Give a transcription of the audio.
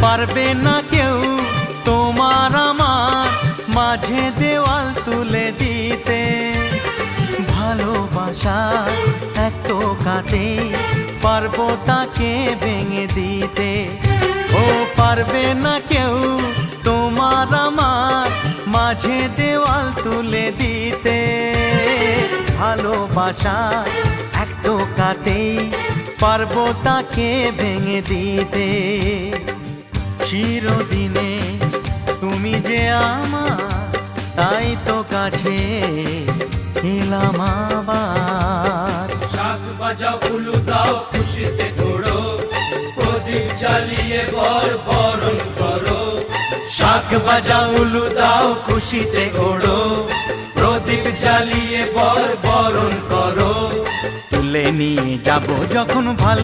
পারবে না কেউ তোমার আমার মাঝে দেওয়াল তুলে দিতে। ভালোবাসা এক টোকাতে পারবো তাকে ভেঙে দিতে। ও পারবে না কেউ তোমার আমার মাঝে দেওয়াল তুলে দিতে। ভালোবাসা এক টোকাতেই পারবো তাকে ভেঙে দিতে। চিরদিনে তুমি যে আমার, তাই তো কাছে এলাম আবার। শাক বাজাও উলু দাও খুশিতে ঘোড়ো, প্রদীপ জ্বালিয়ে বরণ করো। শাক বাজাও উলু দাও খুশিতে ঘোড়ো, প্রদীপ জ্বালিয়ে বরণ করো। তুলে নিয়ে যাব যখন ভালো